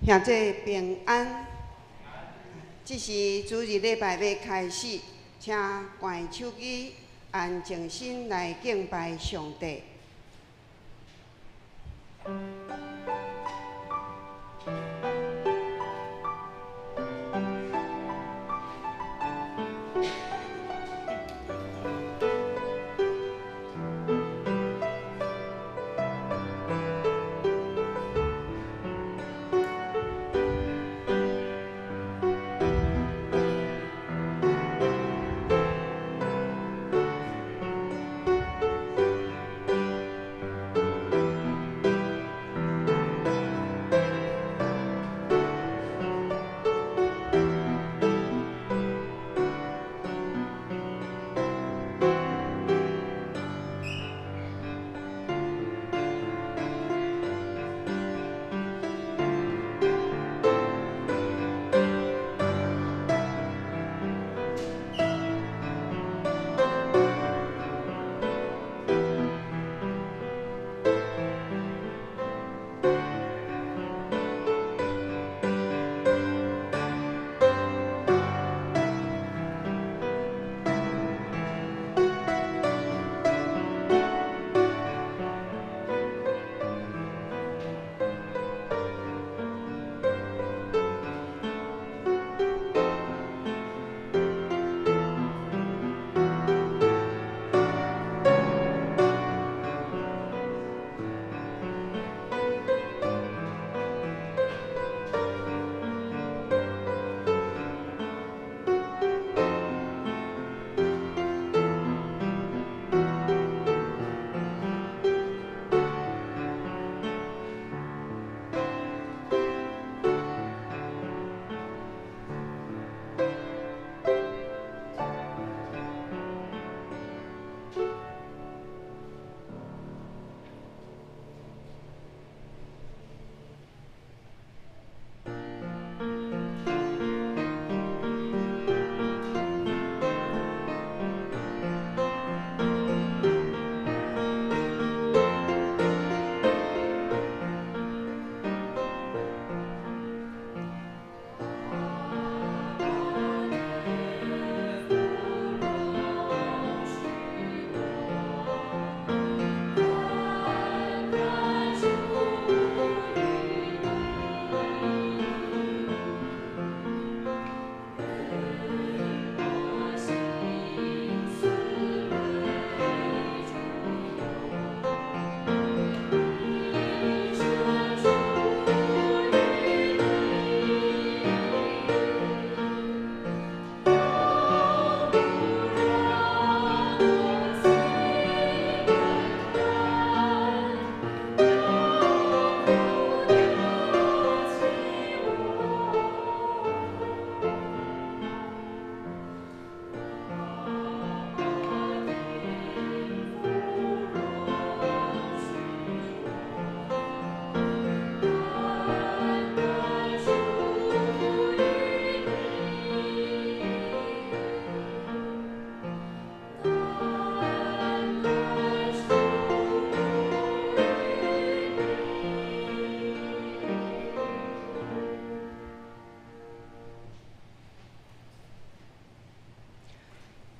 兄弟平安。这是主日礼拜要开始，请关手机，安静心来敬拜上帝。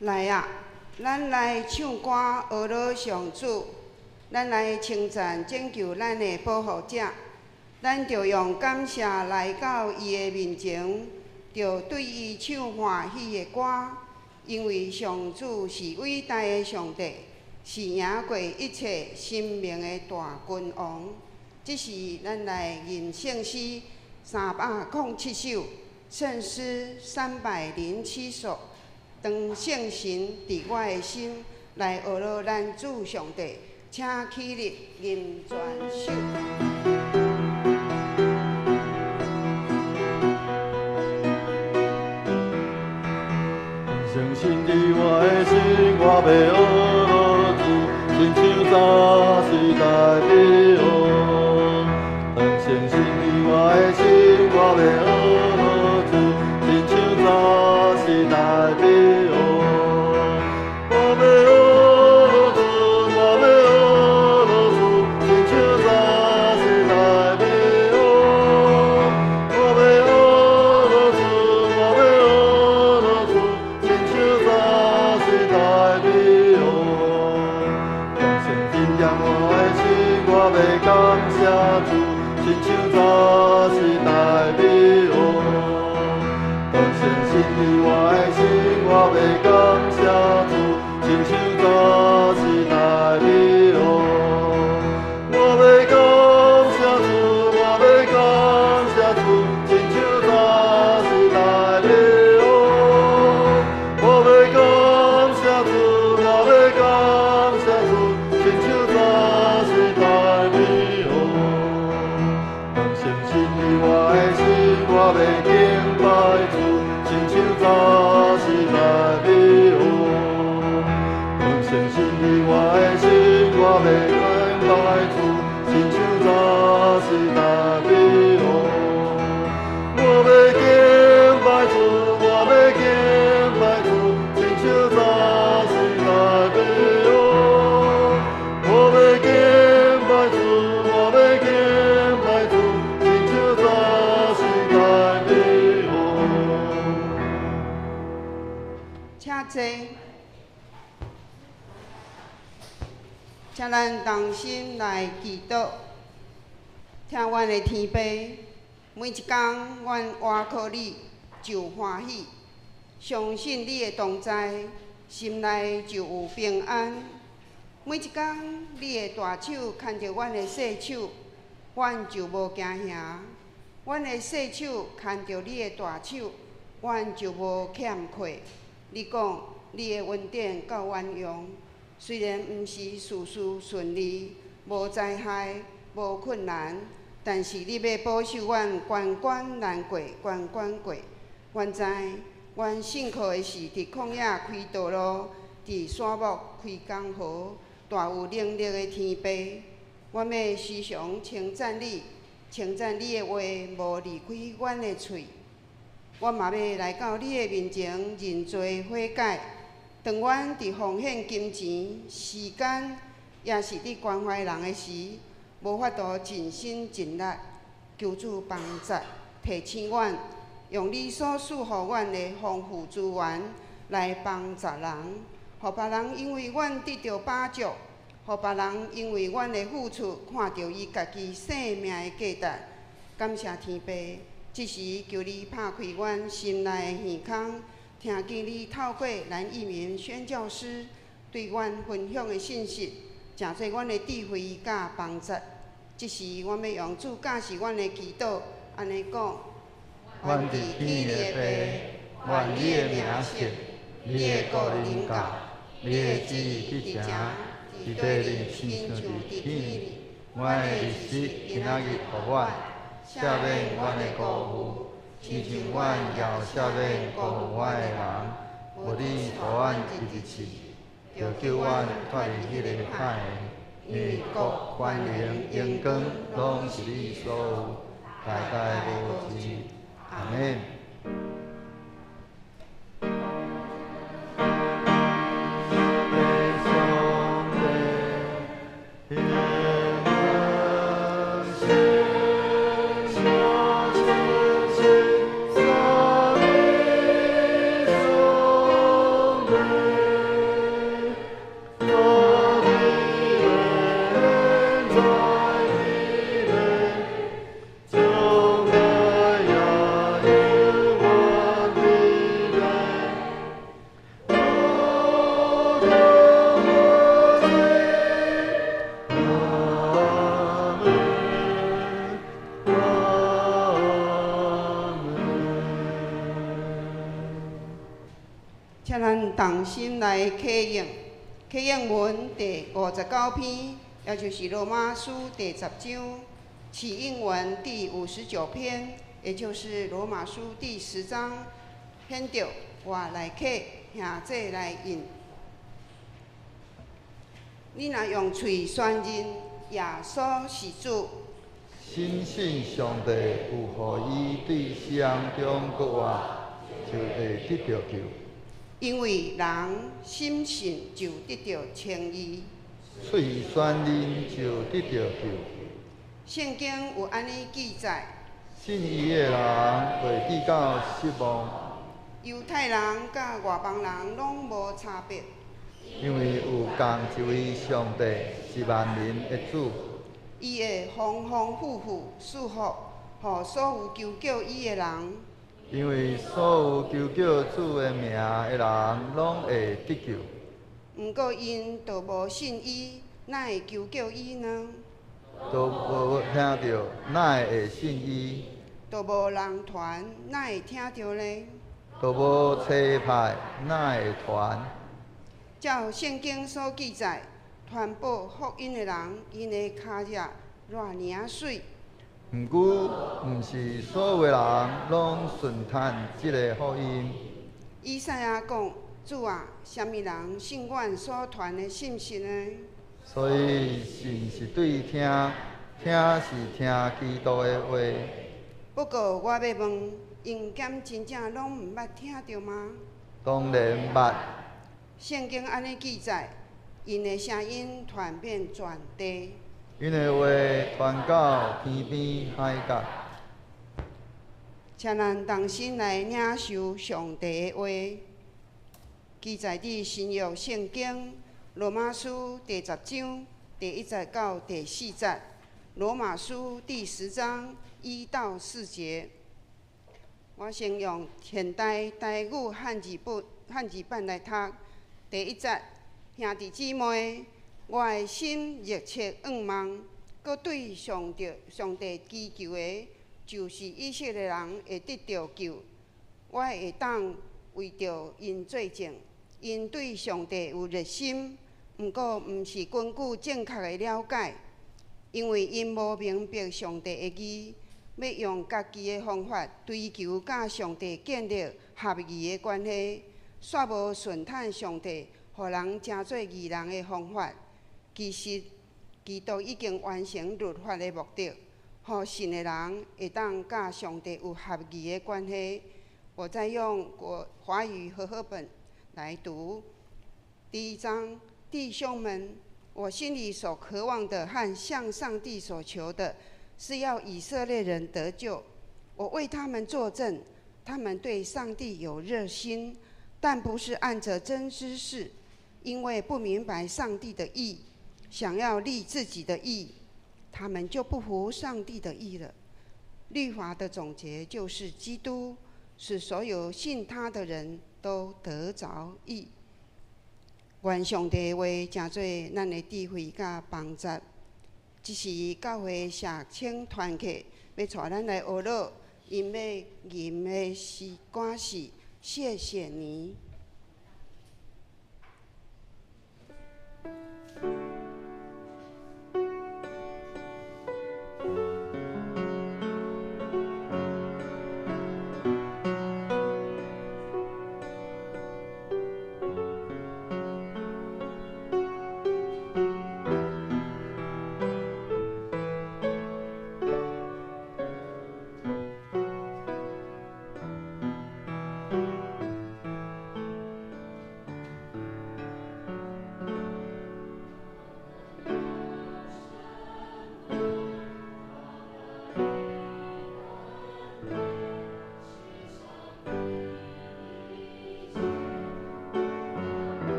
来啊！咱来唱歌学乐上主，咱来称赞拯救咱的保护者。咱着用感谢来到伊的面前，着对伊唱欢喜的歌，因为上主是伟大的上帝，是赢过一切生命的大君王。这是咱来吟圣诗307首，圣诗307首。当圣神伫我的心，来学乐咱主上帝，请起立吟全首。圣神伫我的心，我要学乐主，亲像早时代的王。当圣神伫我的心，我要学乐主，亲像早时代的王。我要学乐主，亲像早时代要感谢主，亲像早时代美好。当先信伫我的心，我要感谢主，亲像早时代美好。我要感谢主，我要感谢主，亲像早时代美好。我要感谢主，我要感谢主，亲像早时代美好。当相信伫我的心，我要敬拜主，亲像早时代美好。当相信伫我的心，我要敬拜主，亲像早时代美好。我要敬拜主，我要敬拜主，亲像早时代美好。我要敬拜主，我要敬拜主，亲像早时代美好。请坐，请咱同心来祈祷，听阮的天父，每一天阮倚靠你就欢喜，相信你的同在，心内就有平安。每一天你的大手牵着阮的细手，阮就无惊吓；阮的细手牵着你的大手，阮就无欠愧。你讲你的恩典够阮用，虽然毋是事事顺利，无灾害，无困难，但是你要保守阮关关难过，关关过。阮知，阮信靠的是伫旷野开道路，伫沙漠开江河，大有能力的天父。阮要时常称赞你，称赞你的话无离开阮的喙。阮嘛要来到你的面前认罪悔改。当阮伫奉献金钱、时间，也是伫关怀人的时，无法度尽心尽力，求主帮助，提醒阮，用你所赐予阮的丰富资源来帮助人，互别人因为阮得到帮助，互别人因为阮的付出看到伊家己生命的价值。感谢天父，即时求你拍开阮心内的耳孔，听见你透过咱一名宣教师对阮分享的信息，诚侪阮的智慧甲帮助。即时阮要用主教示阮的祈祷，安尼讲：阮伫天的父，愿你的名圣，你的国临到，你的旨意去成，伫地里亲像伫天里。阮的日子今仔日互阮，赦免阮的过负，亲像阮也赦免过负阮的人。无你互阮一日试，就叫阮脱离迄个歹的。因为国、权能、荣光，拢是你所有，代代无尽。阿免。请咱同心来启应，启应文第59篇，也就是罗马书第10章；启应文第59篇，也就是罗马书第10章。显着我来启，兄弟来应。你若用嘴宣认耶稣是主，深信上帝有互伊对世人中国活，就会得到救。因为人心信就得到称义，嘴宣认就得到救。圣经有安尼记载：信伊的人会得到失望。犹太人甲外邦人拢无差别，因为有同一位上帝是万民的主。伊会丰丰富富赐福，予所有求救伊的人。因为所有求救主的名的人，拢会得救。毋过因都无信伊，哪会求救伊呢？都无听到，哪会信伊？都无人传，哪会听到呢？都无车派，哪会传？照圣经所记载，传播福音的人，因的脚迹偌尔水。毋过，毋是所有的人拢顺探即个福音。以赛亚讲：主啊，什么人信阮所传的信息呢？所以信是对听，听是听基督的话。不过我要问，因敢真正拢毋捌听到吗？当然捌。圣经安尼记载，因的声音传遍全地。因的话传到天边海角。请咱同心来领受上帝的话，记载伫新约圣经罗马书第10章第1节到第4节，罗马书第10章1到4节。我先用现代台语汉字版来读。第1节，兄弟姊妹，我的心热切仰望，搁对上帝祈求的，就是以色列人会得到救。我会当为着因做证，因对上帝有热心，毋过毋是根据正确的了解，因为因无明白上帝的义，要用家己的方法追求甲上帝建立合义的关系。煞无顺探上帝，互人成做义人的方法。其实，基督已经完成律法的目的，互信的人会当甲上帝有合义的关系。我再用华语和合本来读。第1章，弟兄们，我心里所渴望的和向上帝所求的，是要以色列人得救。我为他们作证，他们对上帝有热心。但不是按着真知识，因为不明白上帝的义，想要立自己的义，他们就不服上帝的义了。律法的总结就是基督，使所有信他的人都得着义。愿上帝的话成做咱的智慧甲帮助。这是教会社青团契要带咱来学乐，因要吟的诗歌是。谢谢你。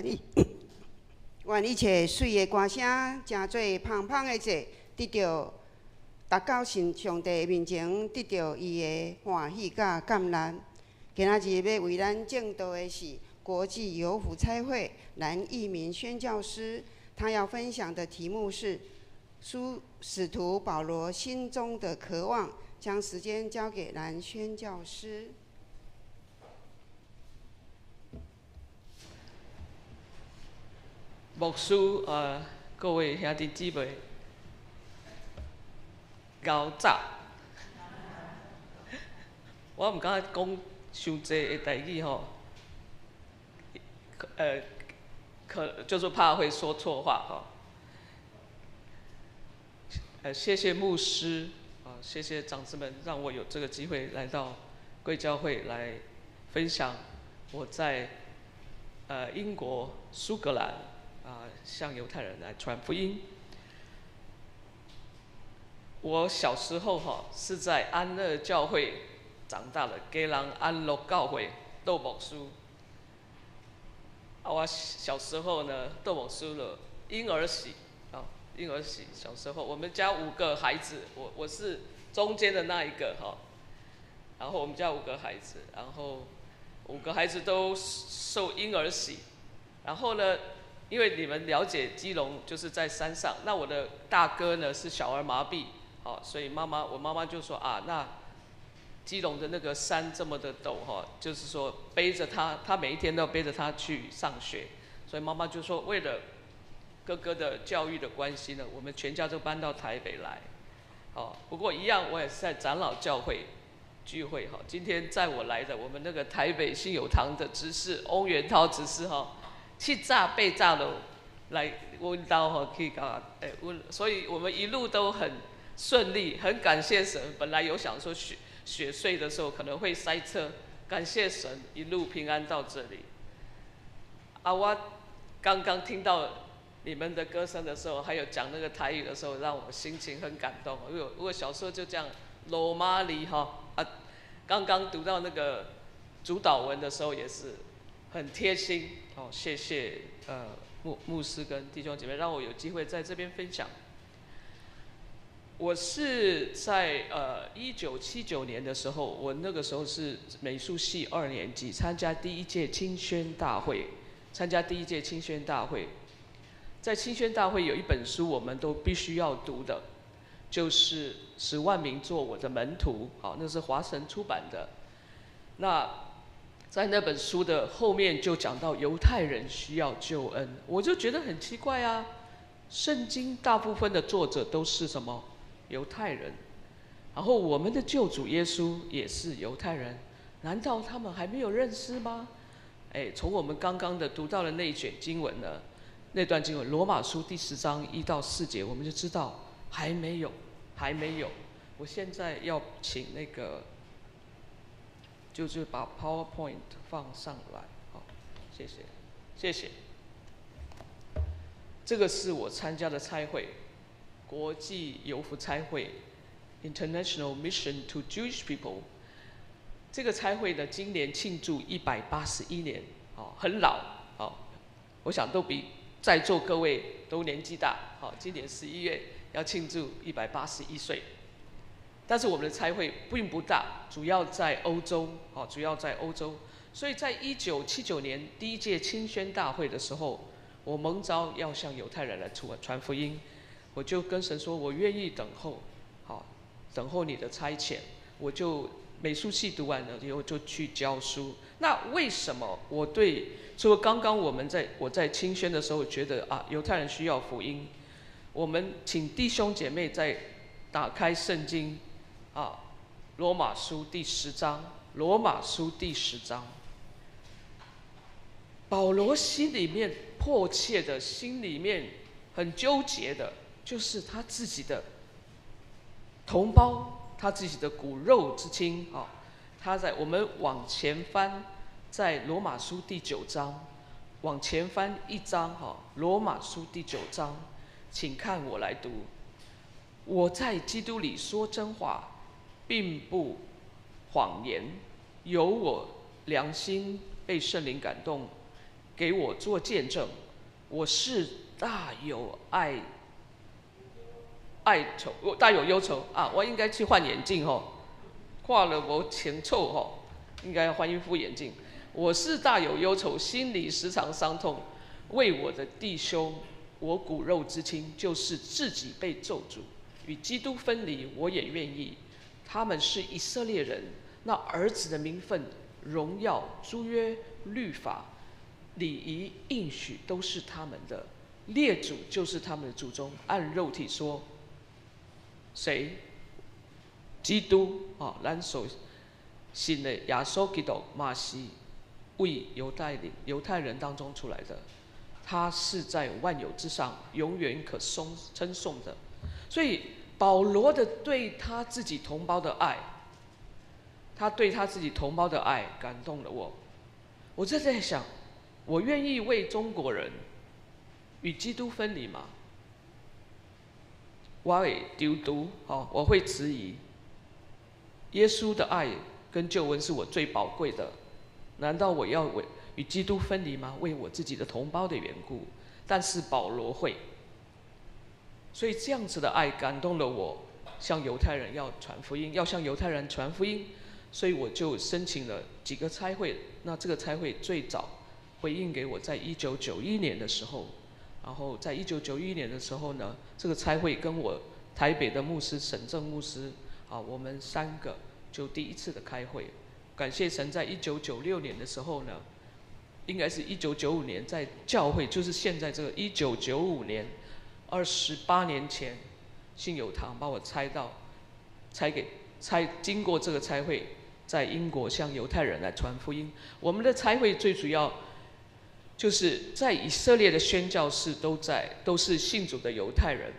愿一切水的歌声，真做芳芳的者，得到达到上帝面前，得到伊的欢喜甲感恩。今仔日要为咱正道的是国际游府差会蓝义民宣教师，他要分享的题目是使徒保罗心中的渴望。将时间交给蓝宣教师。牧师各位兄弟姊妹，高早。我毋敢讲伤济的台语吼，就是怕会说错话哈。谢谢牧师谢谢长子们，让我有这个机会来到贵教会来分享我在英国苏格兰向犹太人来传福音。我小时候是在安乐教会长大的，基隆安乐教会斗牧师。我小时候呢，斗牧师了婴儿洗婴儿洗。小时候我们家5个孩子，我是中间的那一个然后我们家5个孩子，然后5个孩子都受婴儿洗。然后呢，因为你们了解基隆就是在山上，那我的大哥呢是小儿麻痹，所以我妈妈就说那基隆的那个山这么的陡就是说背着他每一天都要背着他去上学，所以妈妈就说为了哥哥的教育的关系呢，我们全家都搬到台北来。不过一样，我也是在长老教会聚会今天载我来的我们那个台北信友堂的执事翁元涛执事7炸8炸的来温刀去搞所以我们一路都很顺利，很感谢神。本来有想说雪隧的时候可能会塞车，感谢神一路平安到这里。我刚刚听到你们的歌声的时候，还有讲那个台语的时候，让我心情很感动。因为我小时候就这样罗马里刚刚读到那个主导文的时候也是很贴心谢谢牧师跟弟兄姐妹，让我有机会在这边分享。我是在1979年的时候，我那个时候是美术系2年级，参加第1届青宣大会。在青宣大会有一本书我们都必须要读的，就是10万名做我的门徒，那是华神出版的。那在那本书的后面就讲到犹太人需要救恩，我就觉得很奇怪圣经大部分的作者都是什么犹太人，然后我们的救主耶稣也是犹太人，难道他们还没有认识吗？从我们刚刚的读到的那一卷经文呢，那段经文罗马书第10章1到4节，我们就知道还没有。我现在要请那个就是把 PowerPoint 放上来，谢谢。这个是我参加的差会，国际游府差会 International Mission to Jewish People。这个差会呢，今年庆祝181年，很老，我想都比在座各位都年纪大，今年11月要庆祝181岁。但是我们的差会并不大，主要在欧洲，所以在1979年第1届青宣大会的时候，我蒙召要向犹太人来传福音，我就跟神说，我愿意等候你的差遣，我就美术系读完了以后就去教书。那为什么除了刚刚我在青宣的时候觉得犹太人需要福音，我们请弟兄姐妹再打开圣经罗马书第10章，保罗心里面迫切的，心里面很纠结的，就是他自己的同胞，他自己的骨肉之亲我们往前翻，在罗马书第9章，往前翻1章罗马书第9章，请看我来读。我在基督里说真话，并不谎言，有我良心被圣灵感动，给我做见证，我是大有愁，我大有忧愁啊！我应该去换眼镜哦，看了我清楚哦，应该要换一副眼镜。我是大有忧愁，心里时常伤痛，为我的弟兄，我骨肉之亲，就是自己被咒诅，与基督分离，我也愿意。他们是以色列人，那儿子的名分、荣耀、诸约、律法、礼仪、应许都是他们的，列祖就是他们的祖宗。按肉体说，谁？基督啊，咱所信的耶稣基督嘛是为犹太人当中出来的，他是在万有之上，永远可称颂的。所以保罗的对他自己同胞的爱，他对他自己同胞的爱感动了我。我就在想，我愿意为中国人与基督分离吗？我会丢毒，我会质疑。耶稣的爱跟救恩是我最宝贵的，难道我要与基督分离吗？为我自己的同胞的缘故，但是保罗会。所以这样子的爱感动了我，向犹太人要传福音，要向犹太人传福音，所以我就申请了几个差会。那这个差会最早回应给我，在1991年的时候，然后在1991年的时候呢，这个差会跟我台北的牧师沈正牧师我们3个就第一次的开会。感谢神，在1996年的时候呢，应该是1995年，在教会就是现在这个1995年。28年前，信友堂把我经过这个差会，在英国向犹太人来传福音。我们的差会最主要就是在以色列的宣教士都是信主的犹太人。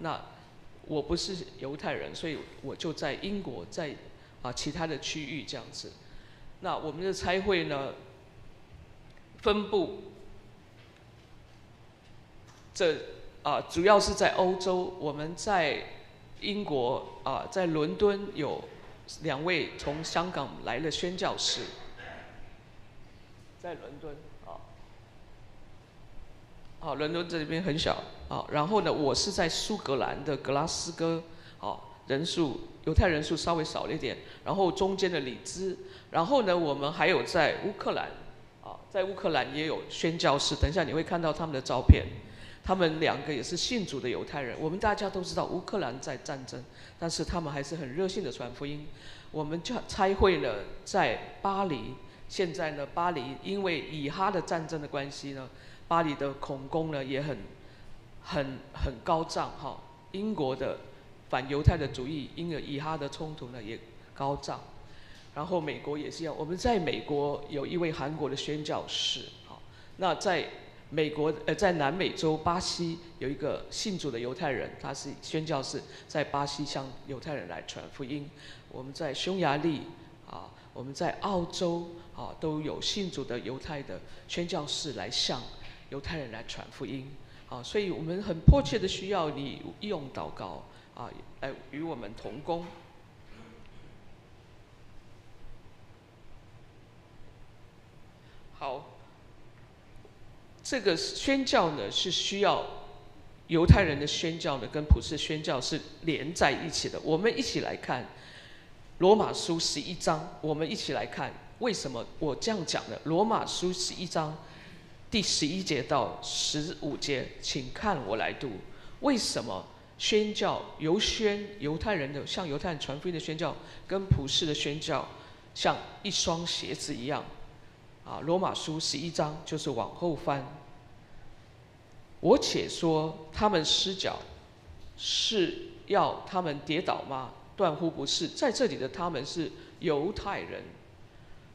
那我不是犹太人，所以我就在英国，在其他的区域这样子。那我们的差会呢，分布主要是在欧洲。我们在英国在伦敦有2位从香港来的宣教士，在伦敦伦敦这边很小然后呢，我是在苏格兰的格拉斯哥犹太人数稍微少了一点，然后中间的里兹，然后呢，我们还有在乌克兰在乌克兰也有宣教士，等一下你会看到他们的照片。他们2个也是信主的犹太人。我们大家都知道乌克兰在战争，但是他们还是很热心的传福音。我们差会呢在巴黎，现在呢巴黎因为以哈的战争的关系呢，巴黎的恐攻呢也很高涨英国的反犹太的主义，因为以哈的冲突呢也高涨。然后美国也是一样，我们在美国有一位韩国的宣教士那在美国在南美洲巴西有一个信主的犹太人，他是宣教士，在巴西向犹太人来传福音。我们在匈牙利我们在澳洲都有信主的犹太的宣教士来向犹太人来传福音所以我们很迫切的需要你义用祷告来与我们同工。好。这个宣教呢是需要犹太人的宣教呢跟普世宣教是连在一起的。我们一起来看罗马书11章，我们一起来看为什么我这样讲呢？罗马书11章第11节到15节，请看我来读。为什么宣教犹太人的向犹太人传福音的宣教跟普世的宣教像一双鞋子一样罗马书11章就是往后翻。我且说他们失脚是要他们跌倒吗？断乎不是。在这里的他们是犹太人，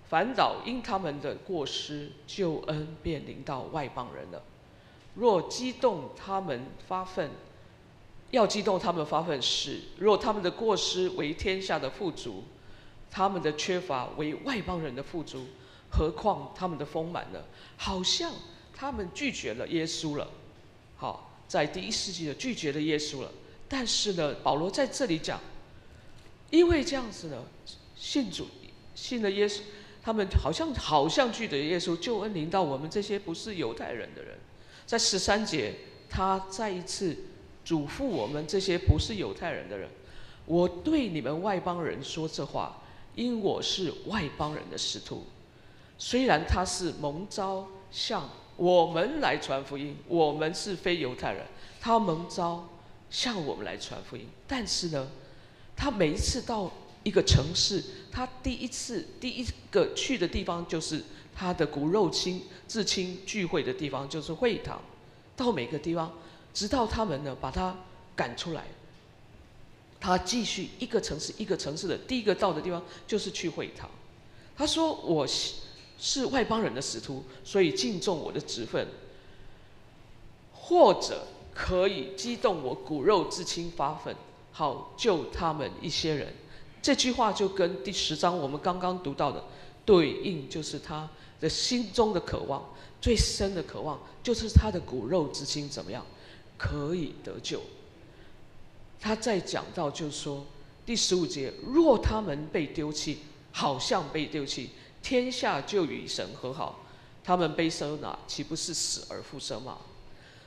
反倒因他们的过失，救恩便临到外邦人了。若激动他们发愤，是；若他们的过失为天下的富足，他们的缺乏为外邦人的富足，何况他们的丰满呢？好像他们拒绝了耶稣了。在第1世纪的拒绝了耶稣了。但是呢，保罗在这里讲，因为这样子呢，信了耶稣，他们好像记得耶稣救恩临到我们这些不是犹太人的人。在13节，他再一次嘱咐我们这些不是犹太人的人：我对你们外邦人说这话，因我是外邦人的使徒。虽然他是蒙召向我们来传福音，我们是非犹太人，他蒙召向我们来传福音，但是呢，他每一次到一个城市，他第一个去的地方就是他的骨肉至亲聚会的地方，就是会堂。到每个地方，直到他们呢把他赶出来，他继续一个城市的第一个到的地方就是去会堂。他说：“我是外邦人的使徒，所以敬重我的职分，或者可以激动我骨肉至亲发愤，好救他们一些人。”这句话就跟第10章我们刚刚读到的对应，就是他的心中的渴望，最深的渴望，就是他的骨肉之亲怎么样可以得救。他再讲到就是说第15节，若他们被丢弃，好像被丢弃，天下就与神和好，他们被收纳，岂不是死而复生吗？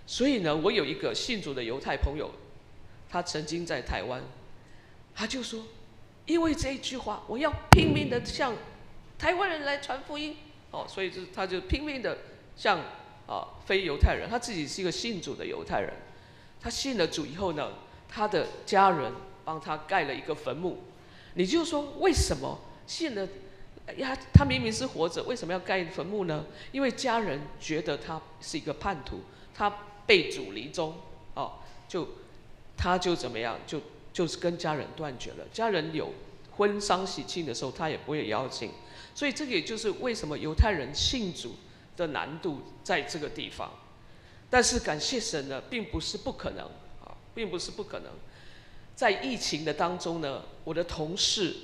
所以呢，我有一个信主的犹太朋友，他曾经在台湾，他就说，因为这一句话，我要拼命的向台湾人来传福音，所以他就拼命的向非犹太人，他自己是一个信主的犹太人，他信了主以后呢，他的家人帮他盖了一个坟墓。你就说为什么信了呀？他明明是活着，为什么要盖坟墓呢？因为家人觉得他是一个叛徒，他被主离宗，他就怎么样，就是跟家人断绝了。家人有婚丧喜庆的时候，他也不会邀请。所以这个也就是为什么犹太人信主的难度在这个地方。但是感谢神呢，并不是不可能，并不是不可能。在疫情的当中呢，我的同事，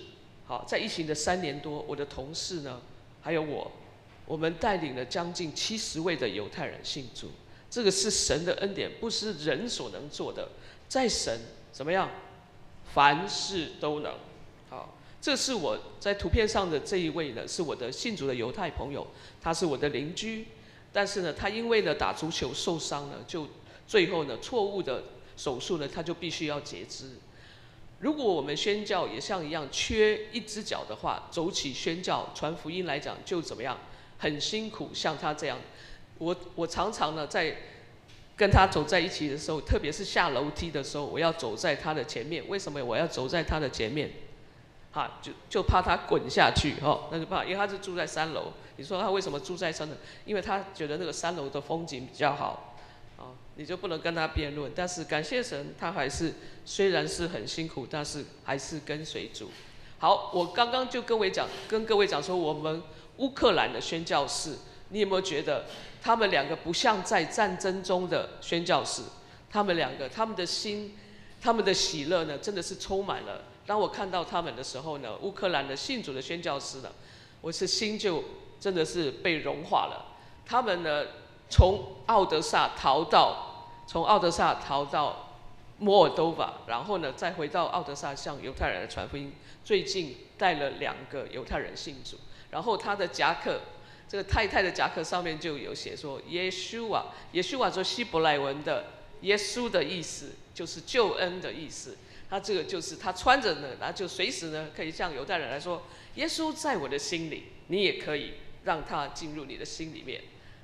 在疫情的3年多，我的同事呢，还有我们带领了将近70位的犹太人信主。这个是神的恩典，不是人所能做的。在神怎么样，凡事都能。这是我在图片上的这一位呢，是我的信主的犹太朋友，他是我的邻居。但是呢，他因为呢打足球受伤了，就最后呢错误的手术呢，他就必须要截肢。如果我们宣教也像一样缺一只脚的话，走起宣教传福音来讲就怎么样，很辛苦。像他这样，我常常呢在跟他走在一起的时候，特别是下楼梯的时候，我要走在他的前面。为什么我要走在他的前面？就怕他滚下去，那就怕，因为他是住在3楼。你说他为什么住在3楼？因为他觉得那个3楼的风景比较好，你就不能跟他辩论。但是感谢神，他还是虽然是很辛苦，但是还是跟随主。好，我刚刚就跟各位讲说，我们乌克兰的宣教士，你有没有觉得他们2个不像在战争中的宣教士？他们2个，他们的心，他们的喜乐呢，真的是充满了。当我看到他们的时候呢，乌克兰的信主的宣教士呢，我是心就真的是被融化了。他们呢，从奥德萨逃到摩尔多瓦，然后呢再回到奥德萨向犹太人的传福音。最近带了2个犹太人信主，然后他的夹克，这个太太的夹克上面就有写说耶稣啊，耶稣啊，说希伯来文的耶稣的意思就是救恩的意思。他这个就是他穿着呢，然后就随时呢可以向犹太人来说，耶稣在我的心里，你也可以让他进入你的心里面。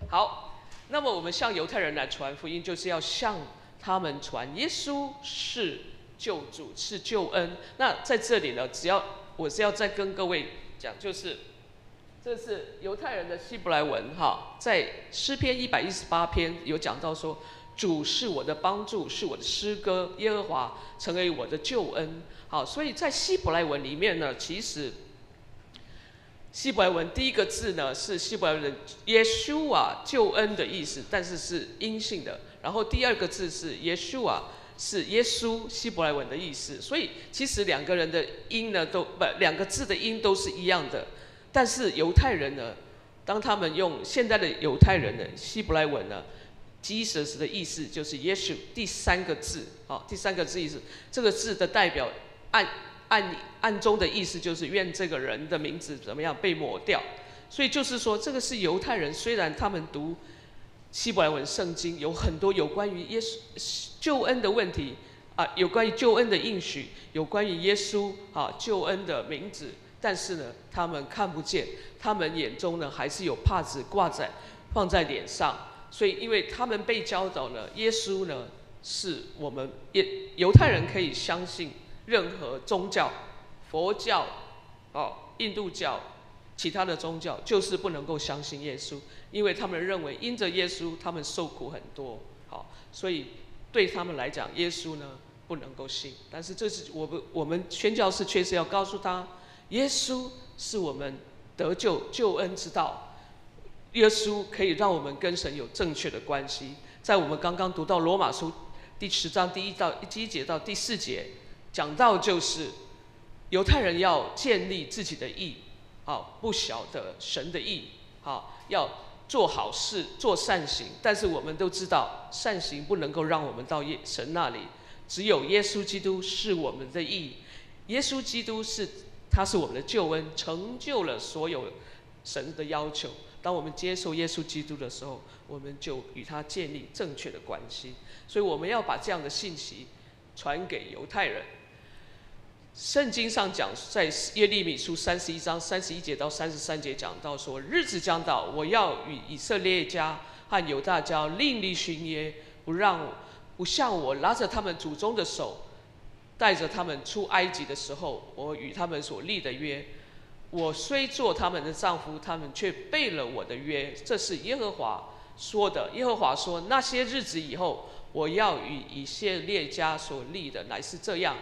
好，那么我们向犹太人来传福音，就是要向他们传耶稣是救主，是救恩。那在这里呢，我是要再跟各位讲，就是这是犹太人的希伯来文，在诗篇118篇有讲到说，主是我的帮助，是我的诗歌，耶和华成为我的救恩。好，所以在希伯来文里面呢，其实希伯来文第一个字呢是希伯来文的耶稣啊，救恩的意思，但是是阴性的。然后第2个字是耶稣啊，是耶稣，希伯来文的意思。所以其实2个人的音呢2个字的音都是一样的。但是犹太人呢，当他们用现在的犹太人的希伯来文呢，Jesus 的意思就是耶稣，第3个字，第3个字意思，这个字的代表暗中的意思就是愿这个人的名字怎么样被抹掉。所以就是说，这个是犹太人，虽然他们读希伯来文圣经有很多有关于耶稣救恩的问题有关于救恩的应许，有关于耶稣救恩的名字，但是呢，他们看不见，他们眼中呢还是有帕子放在脸上。所以，因为他们被教导呢，耶稣呢是我们犹太人可以相信任何宗教，佛教、印度教、其他的宗教，就是不能够相信耶稣，因为他们认为因着耶稣，他们受苦很多，所以对他们来讲，耶稣呢不能够信。但是这是我们宣教士确实要告诉他，耶稣是我们得救恩之道。耶稣可以让我们跟神有正确的关系。在我们刚刚读到罗马书第10章第1节到第4节，讲到就是犹太人要建立自己的义，不晓得神的义，要做好事做善行。但是我们都知道，善行不能够让我们到神那里，只有耶稣基督是我们的义。耶稣基督他是我们的救恩，成就了所有神的要求。当我们接受耶稣基督的时候，我们就与他建立正确的关系。所以我们要把这样的信息传给犹太人。圣经上讲，在耶利米书31章31节到33节讲到说，日子将到，我要与以色列家和犹大家另立新约，不像我拉着他们祖宗的手，带着他们出埃及的时候，我与他们所立的约。我虽做他们的丈夫，他们却背了我的约。这是耶和华说的。耶和华说，那些日子以后，我要与以色列家所立的乃是这样，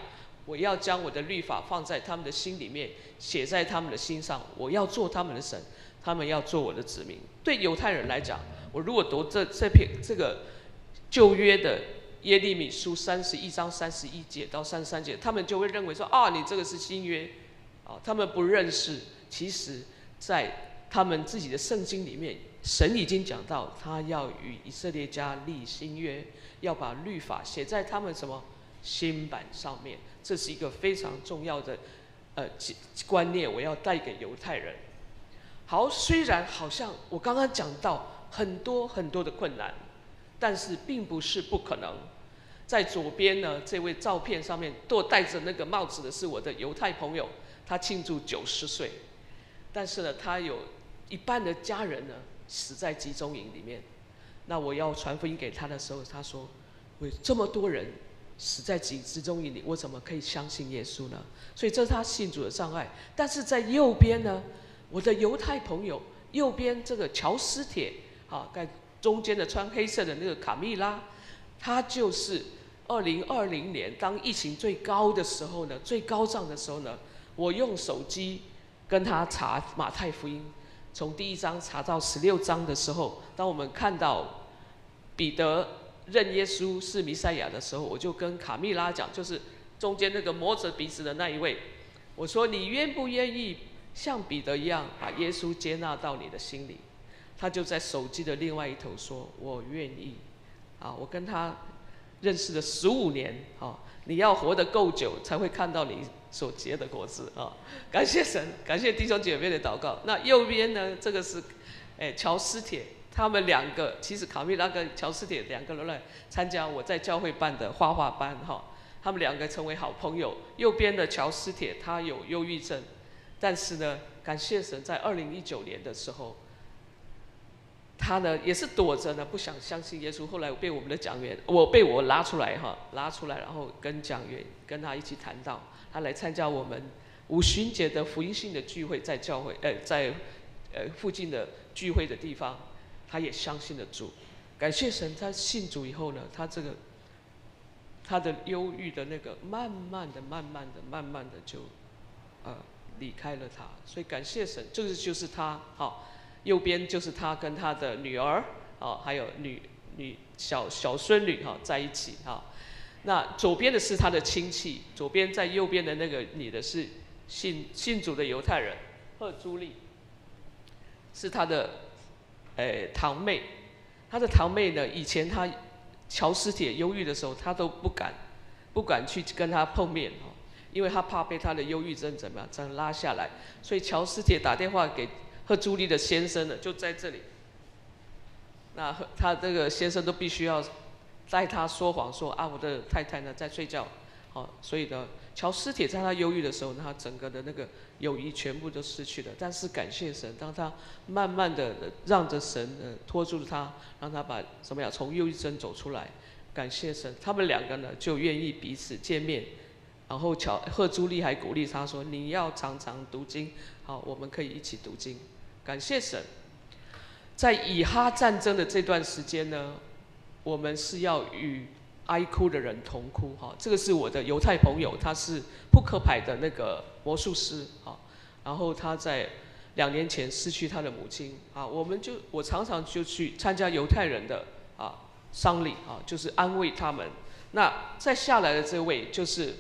我要将我的律法放在他们的心里面，写在他们的心上。我要做他们的神，他们要做我的子民。对犹太人来讲，我如果读这个旧约的耶利米书31章31节到33节，他们就会认为说，你这个是新约。他们不认识，其实在他们自己的圣经里面，神已经讲到，他要与以色列家立新约，要把律法写在他们心板上面。这是一个非常重要的观念，我要带给犹太人。好，虽然好像我刚刚讲到很多很多的困难，但是并不是不可能。在左边呢，这位照片上面戴着那个帽子的是我的犹太朋友。他庆祝90岁，但是呢，他有一半的家人呢死在集中营里面。那我要传福音给他的时候，他说：“这么多人死在集中营里，我怎么可以相信耶稣呢？”所以这是他信主的障碍。但是在右边呢，我的犹太朋友，右边这个乔斯铁，在中间的穿黑色的那个卡蜜拉，他就是2020年当疫情最高的时候呢，最高涨的时候呢。我用手机跟他查马太福音，从第1章查到16章的时候，当我们看到彼得认耶稣是弥赛亚的时候，我就跟卡蜜拉讲，就是中间那个摸着鼻子的那一位，我说你愿不愿意像彼得一样把耶稣接纳到你的心里？他就在手机的另外一头说：“我愿意。”我跟他认识了15年，你要活得够久，才会看到你所结的果子感谢神，感谢弟兄姐妹的祷告。那右边呢，这个是乔斯铁，他们两个其实卡蜜拉跟乔斯铁两个人来参加我在教会办的画画班他们两个成为好朋友。右边的乔斯铁他有忧郁症，但是呢，感谢神，在2019年的时候，他呢也是躲着呢，不想相信耶稣。后来被我们的讲员，被我拉出来，然后跟讲员跟他一起谈到，他来参加我们五旬节的福音性的聚会，在教会在附近的聚会的地方，他也相信了主。感谢神，他信主以后呢，他的忧郁的那个慢慢的就离开了他。所以感谢神，这个就是他右边就是他跟他的女儿还有小孙女在一起那左边的是他的亲戚，左边在右边的那个女的是信主的犹太人赫朱莉，是他的堂妹。他的堂妹呢，以前他乔斯铁忧郁的时候，他都不敢去跟他碰面因为他怕被他的忧郁症怎么样拉下来。所以乔斯铁打电话给赫朱莉的先生呢就在这里。那他这个先生都必须要带他说谎说啊，我的太太呢在睡觉，所以呢，乔斯铁在他忧郁的时候，他整个的那个友谊全部都失去了。但是感谢神，当他慢慢的让着神拖住他，让他把怎么样从忧郁症走出来。感谢神，他们两个呢就愿意彼此见面。然后赫朱莉还鼓励他说：“你要常常读经，好，我们可以一起读经。”感谢神。在以哈战争的这段时间呢，我们是要与哀哭的人同哭。这个是我的犹太朋友，他是扑克牌的那个魔术师。然后他在2年前失去他的母亲。我常常就去参加犹太人的丧礼，就是安慰他们。那再下来的这位就是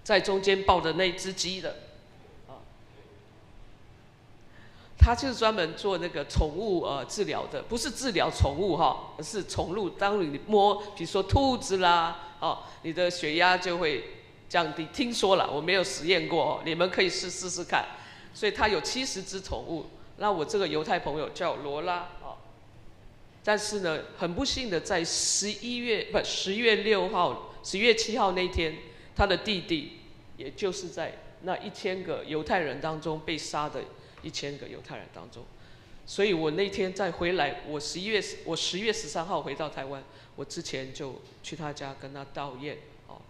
在中间抱的那只鸡的。他就是专门做那个宠物治疗的，不是治疗宠物而是宠物。当你摸，比如说兔子啦，你的血压就会降低。听说了，我没有实验过，你们可以试试看。所以他有70只宠物。那我这个犹太朋友叫罗拉，但是呢，很不幸的，在10月6号、10月7号那天，他的弟弟，也就是在那1000个犹太人当中被杀的。1000个犹太人当中，所以我那天再回来，我10月13号回到台湾，我之前就去他家跟他悼唁，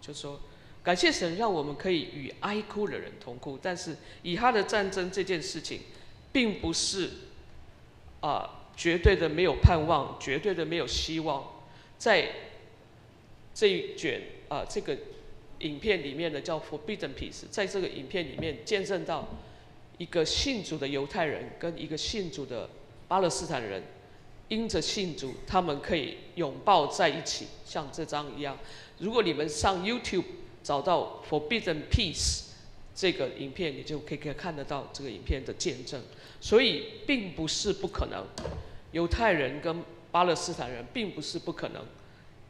就说感谢神让我们可以与哀哭的人同哭。但是以哈的战争这件事情，并不是绝对的没有盼望，绝对的没有希望。在这一卷这个影片里面呢，叫 Forbidden Peace， 在这个影片里面见证到一个信主的犹太人跟一个信主的巴勒斯坦人，因着信主，他们可以拥抱在一起，像这张一样。如果你们上 YouTube 找到 Forbidden Peace 这个影片，你就可以看得到这个影片的见证。所以并不是不可能，犹太人跟巴勒斯坦人并不是不可能，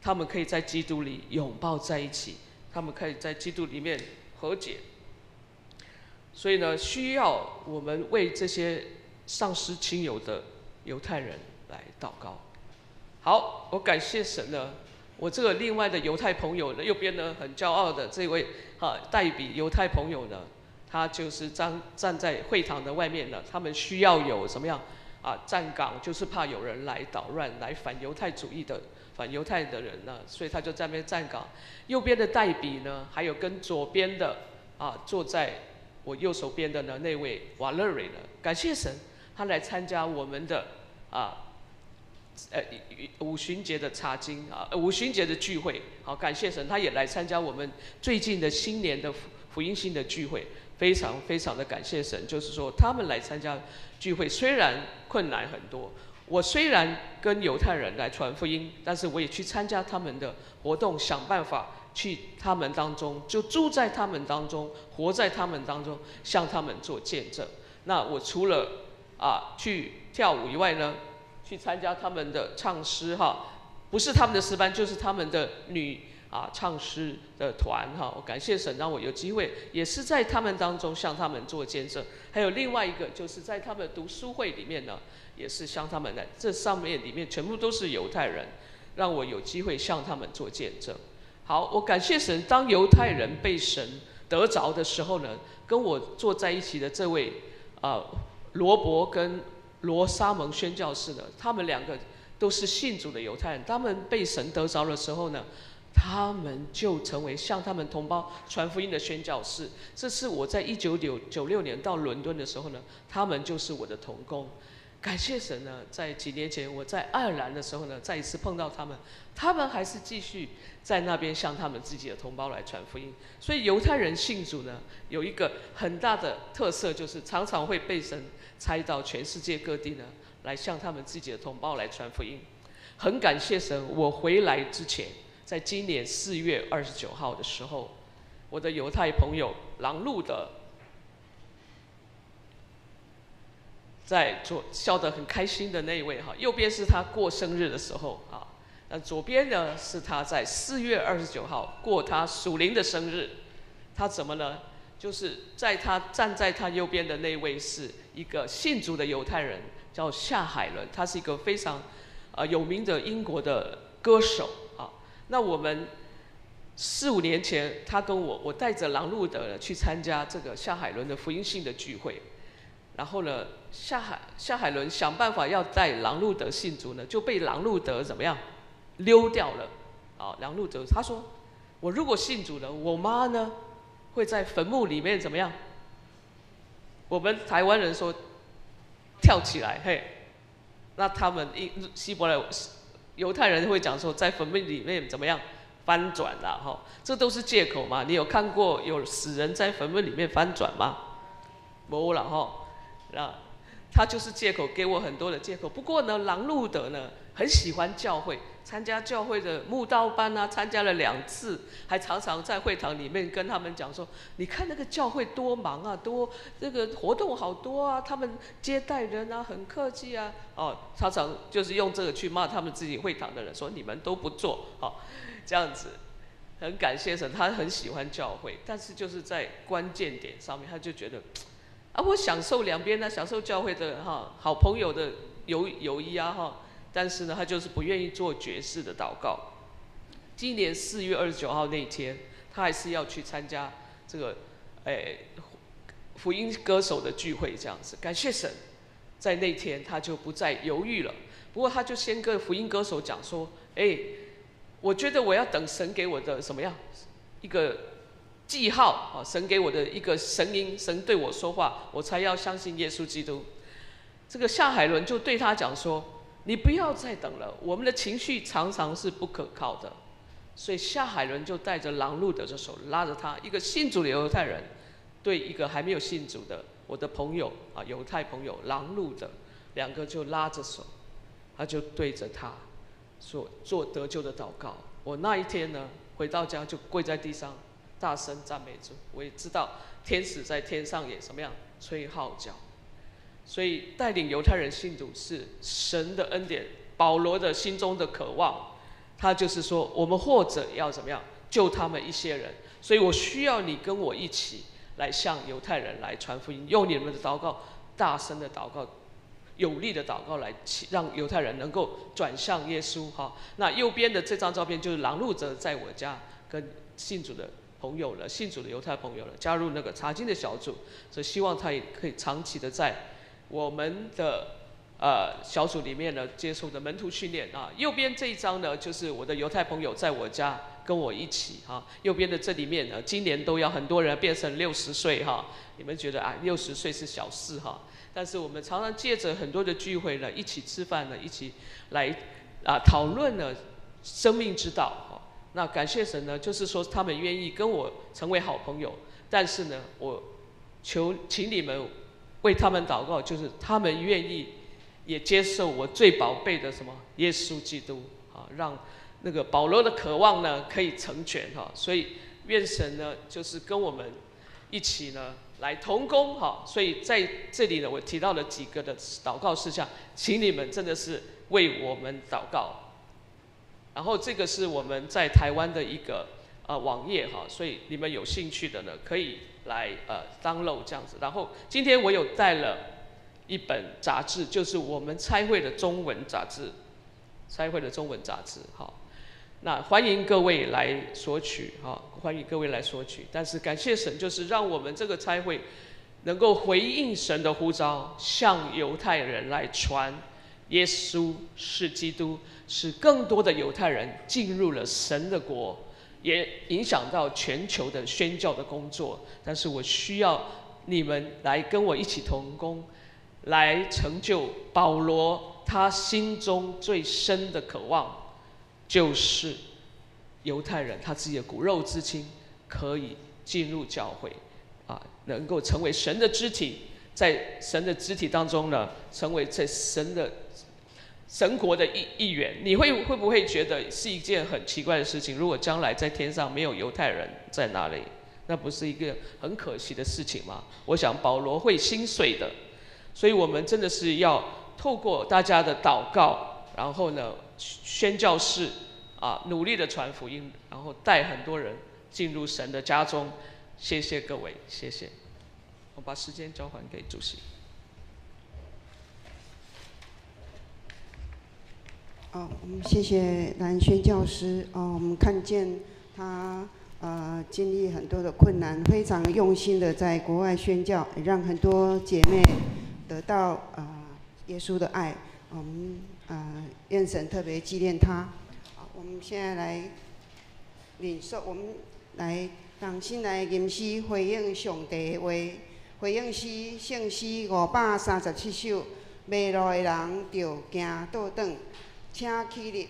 他们可以在基督里拥抱在一起，他们可以在基督里面和解。所以呢，需要我们为这些丧失亲友的犹太人来祷告。好，我感谢神呢，我这个另外的犹太朋友呢，右边呢很骄傲的这位代比犹太朋友呢，他就是站在会堂的外面呢，他们需要有什么样站岗，就是怕有人来捣乱，来反犹太主义的、反犹太的人呢，所以他就在那边站岗。右边的代比呢，还有跟左边的坐在我右手边的呢那位瓦勒瑞呢，感谢神，他来参加我们的五旬节的查经五旬节的聚会。好，感谢神，他也来参加我们最近的新年的福音性的聚会，非常非常的感谢神。就是说，他们来参加聚会，虽然困难很多，我虽然跟犹太人来传福音，但是我也去参加他们的活动，想办法去他们当中，就住在他们当中，活在他们当中，向他们做见证。那我除了去跳舞以外呢，去参加他们的唱诗不是他们的诗班，就是他们的女唱诗的团我感谢神让我有机会，也是在他们当中向他们做见证。还有另外一个，就是在他们读书会里面呢，也是向他们来，这上面里面全部都是犹太人，让我有机会向他们做见证。好，我感谢神，当犹太人被神得着的时候呢，跟我坐在一起的这位罗伯跟罗沙蒙宣教士呢，他们两个都是信主的犹太人。他们被神得着的时候呢，他们就成为向他们同胞传福音的宣教士。这是我在1996年到伦敦的时候呢，他们就是我的同工。感谢神呢，在几年前我在爱尔兰的时候呢，再一次碰到他们，他们还是继续在那边向他们自己的同胞来传福音。所以犹太人信主呢，有一个很大的特色，就是常常会被神差到全世界各地呢，来向他们自己的同胞来传福音。很感谢神，我回来之前，在今年4月29号的时候，我的犹太朋友朗路的在笑得很开心的那一位右边是他过生日的时候那左边呢是他在4月29号过他属灵的生日。他怎么呢？就是站在他右边的那位是一个信主的犹太人，叫夏海伦，他是一个非常有名的英国的歌手啊。那我们4、5年前，他跟我带着朗路德去参加这个夏海伦的福音性的聚会，然后呢，夏海伦想办法要带朗路德信主呢，就被朗路德怎么样溜掉了啊。朗路德他说，我如果信主了，我妈呢会在坟墓里面怎么样？我们台湾人说跳起来，嘿，那他们希伯来犹太人会讲说，在坟墓里面怎么样翻转啦？哈，这都是借口嘛。你有看过有死人在坟墓里面翻转吗？没了哈。那他就是借口，给我很多的借口。不过呢，朗路德呢很喜欢教会，参加教会的慕道班啊，参加了2次，还常常在会堂里面跟他们讲说：“你看那个教会多忙啊，这个活动好多啊，他们接待人啊很客气啊。”哦，常常就是用这个去骂他们自己会堂的人，说你们都不做，哦，这样子。很感谢神，他很喜欢教会，但是就是在关键点上面，他就觉得。我享受两边呢，享受教会的好朋友的友谊啊但是呢，他就是不愿意做爵士的祷告。今年4月29号那天，他还是要去参加这个福音歌手的聚会，这样子。感谢神，在那天他就不再犹豫了。不过他就先跟福音歌手讲说：“我觉得我要等神给我的什么样一个。”记号神给我的一个声音，神对我说话，我才要相信耶稣基督。这个夏海伦就对他讲说：“你不要再等了，我们的情绪常常是不可靠的。”所以夏海伦就带着朗路德的手，拉着他，一个信主的犹太人，对一个还没有信主的我的朋友犹太朋友朗路德，两个就拉着手，他就对着他说做得救的祷告。我那一天呢，回到家就跪在地上。大声赞美主，我也知道天使在天上也什么样吹号角，所以带领犹太人信主是神的恩典。保罗的心中的渴望，他就是说，我们或者要怎么样救他们一些人，所以我需要你跟我一起来向犹太人来传福音，用你们的祷告，大声的祷告，有力的祷告来让犹太人能够转向耶稣那右边的这张照片就是朗路德在我家跟信主的朋友了，信主的犹太朋友了，加入那个查经的小组，所以希望他也可以长期的在我们的小组里面呢接受的门徒训练右边这一张呢，就是我的犹太朋友在我家跟我一起右边的这里面呢，今年都要很多人变成60岁你们觉得60岁是小事但是我们常常借着很多的聚会呢，一起吃饭呢，一起来讨论呢生命之道那感谢神呢，就是说他们愿意跟我成为好朋友，但是呢，我请你们为他们祷告，就是他们愿意也接受我最宝贝的什么耶稣基督让那个保罗的渴望呢可以成全所以愿神呢就是跟我们一起呢来同工所以在这里呢，我提到了几个的祷告事项，请你们真的是为我们祷告。然后这个是我们在台湾的一个网页所以你们有兴趣的呢，可以来download 这样子。然后今天我有带了一本杂志，就是我们差会的中文杂志，那欢迎各位来索取欢迎各位来索取。但是感谢神，就是让我们这个差会能够回应神的呼召，向犹太人来传耶稣是基督，使更多的犹太人进入了神的国，也影响到全球的宣教的工作。但是我需要你们来跟我一起同工，来成就保罗他心中最深的渴望，就是犹太人他自己的骨肉之亲可以进入教会能够成为神的肢体，在神的肢体当中呢，成为在神国的一员。你会不会觉得是一件很奇怪的事情？如果将来在天上没有犹太人在那里，那不是一个很可惜的事情吗？我想保罗会心碎的。所以我们真的是要透过大家的祷告，然后呢宣教士努力的传福音，然后带很多人进入神的家中，谢谢各位，谢谢。我把时间交还给主席。我们谢谢蓝轩教师。我们看见他经历很多的困难，非常用心的在国外宣教，也让很多姐妹得到耶稣的爱。我们愿神特别纪念他。我们现在来领受，我们来重新来吟诗回应上帝的话。回应诗圣诗537首，迷路的人着行倒转，请起立。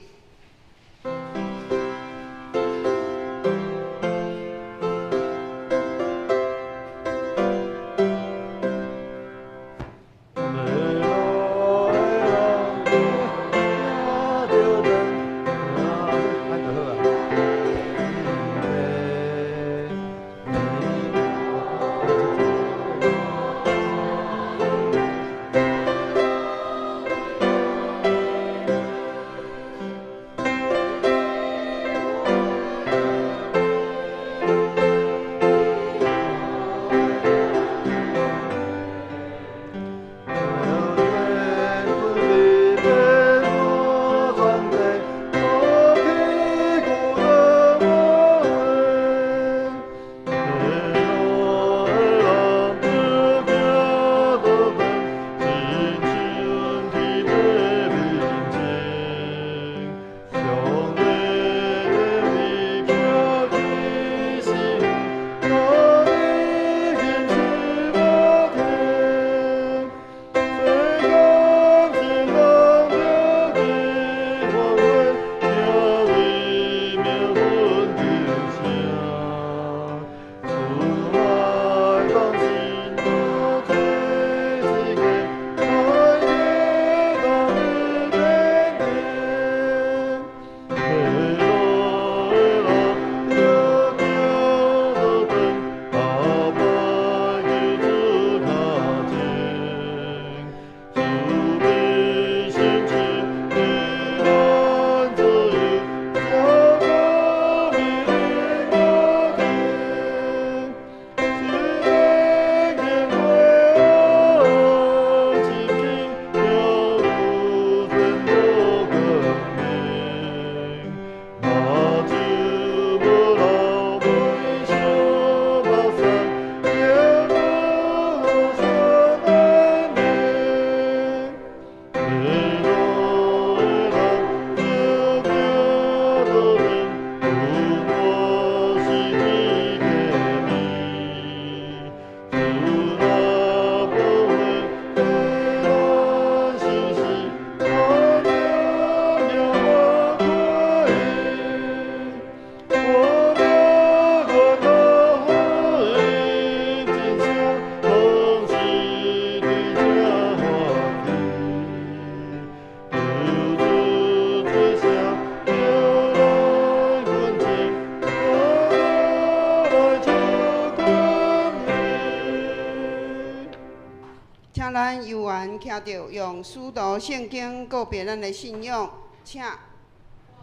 请咱游园徛着用书读圣经告别咱的信仰，请。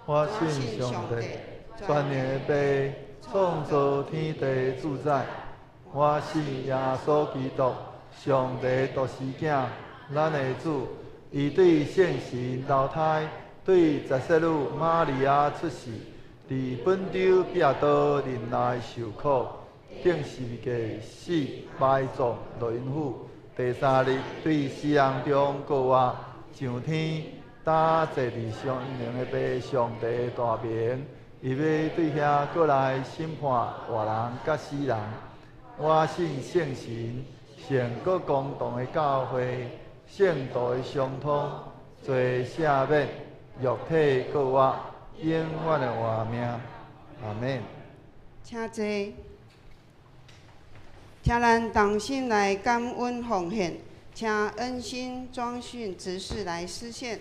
我信上帝，全能的父，创造天地自在。我信耶稣基督，上帝独生子，咱的主。伊对圣神投胎，对十色女玛利亚出世，伫本州彼拉多人来受苦，顶十字架死，埋葬落阴府。第三日，对死人中过活，上天，打坐伫上能的爸上帝的大名，伊要对遐过来审判活人甲死人。我信圣神，圣国公堂的教会，圣道的相通，罪赦免，肉体过活，永远的活命。阿免。请坐。请咱同心来感恩奉献，请恩心庄训执事来施献。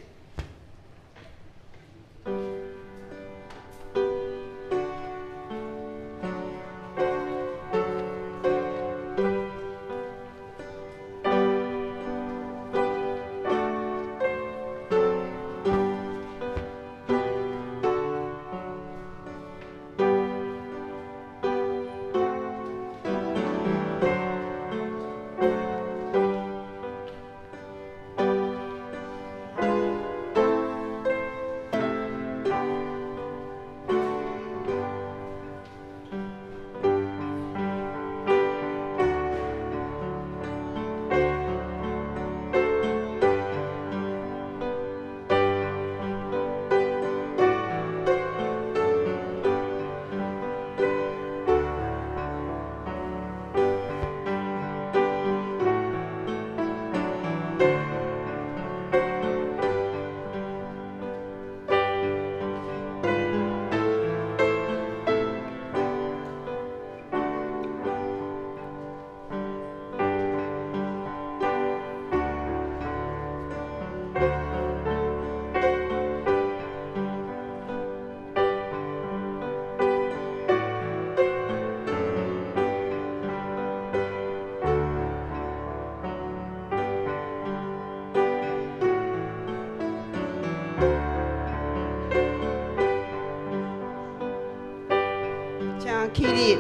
请起立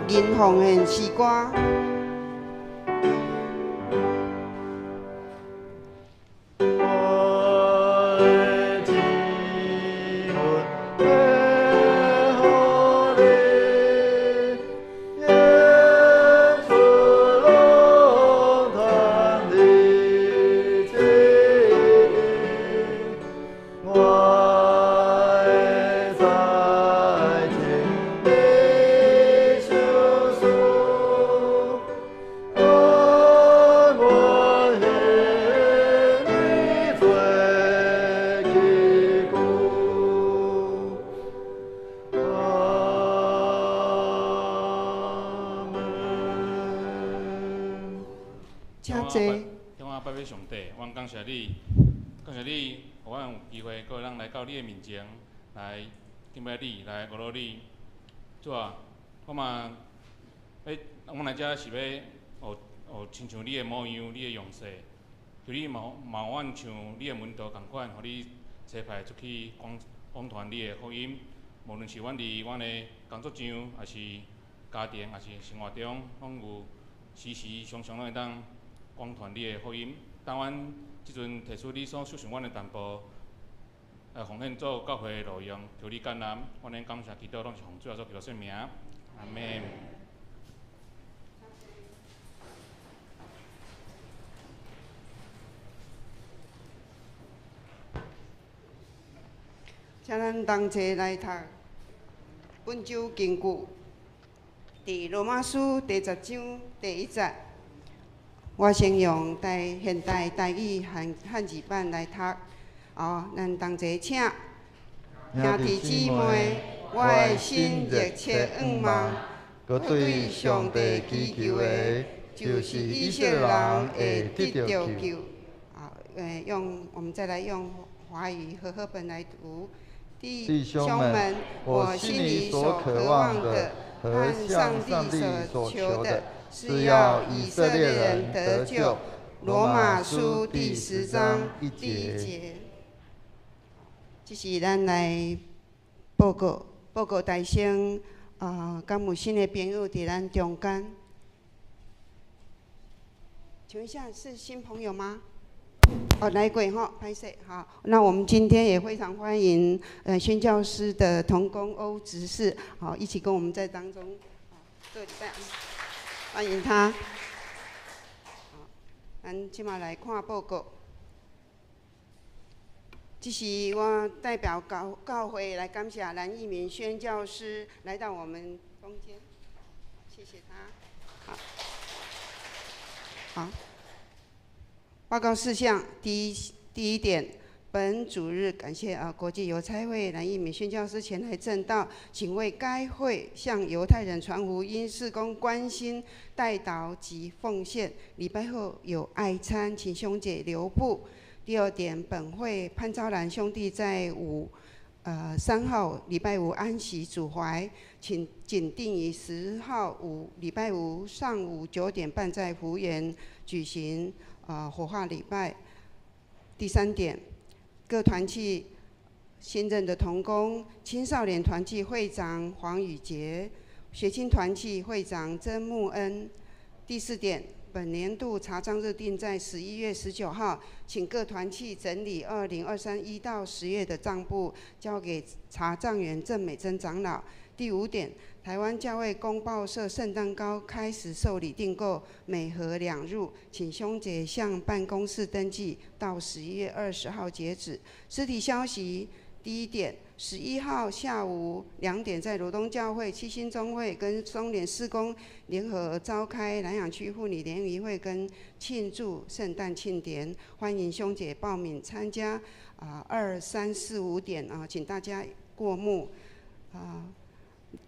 吟奉献诗歌。上帝，阮感谢你，感谢你，互阮有机会，搁咱来到你的面前，来敬拜你，来学习你。主啊，我嘛，阮来遮是要学亲像你的模样，你的样式。求你嘛阮像你的门徒共款，互你差派出去广传你的福音。无论是阮伫阮的工作上，还是家庭，还是生活中，拢有时时常常拢会当广传你的福音。当阮即阵提出你所属上阮的淡薄，奉献做教会的路用，求你感恩，阮恁感谢祈祷，拢是奉主耶稣基督圣名，阿门。请咱同齐来读本周经句，伫罗马书第10章第1节。我先用现代台语汉字版来读，咱同齐请。兄弟姊妹，我的心热切仰望，我对上帝祈求的，就是以色列人会得到救。我们再来用华语和合本来读。弟兄们，我心里所渴望的和上帝所求的，是要以色列人得救。罗马书第10章第1节。这是咱来报告大声，敢有新的朋友伫咱中间？请问一下，是新朋友吗？来过哈，拍摄好。那我们今天也非常欢迎宣教师的同工欧执事，一起跟我们在当中做礼拜，欢迎他。咱即马来看报告。这是我代表教会来感谢蓝义民宣教师来到我们中间，谢谢他。好。报告事项第一点，本主日感谢国际邮差会蓝义民宣教师前来证道，请为该会向犹太人传福音事工关心、代祷及奉献。礼拜后有爱餐，请兄姐留步。第二点，本会潘昭兰兄弟在3号礼拜五安息主怀，请紧定于10号礼拜五上午9点半在福园举行火化礼拜。第3点，各团契新任的同工，青少年团契会长黄宇杰，学青团契会长曾木恩。第4点，本年度查账日定在11月19号，请各团契整理2023 1到10月的账簿，交给查账员郑美珍长老。第5点，台湾教会公报社圣诞糕开始受理订购，每盒2入，请兄姐向办公室登记，到11月20号截止。实体消息，第1点，11号下午2点，在罗东教会七星中会跟松联事工联合召开南洋区妇女联谊会跟庆祝圣诞庆典，欢迎兄姐报名参加。2、3、4、5点请大家过目。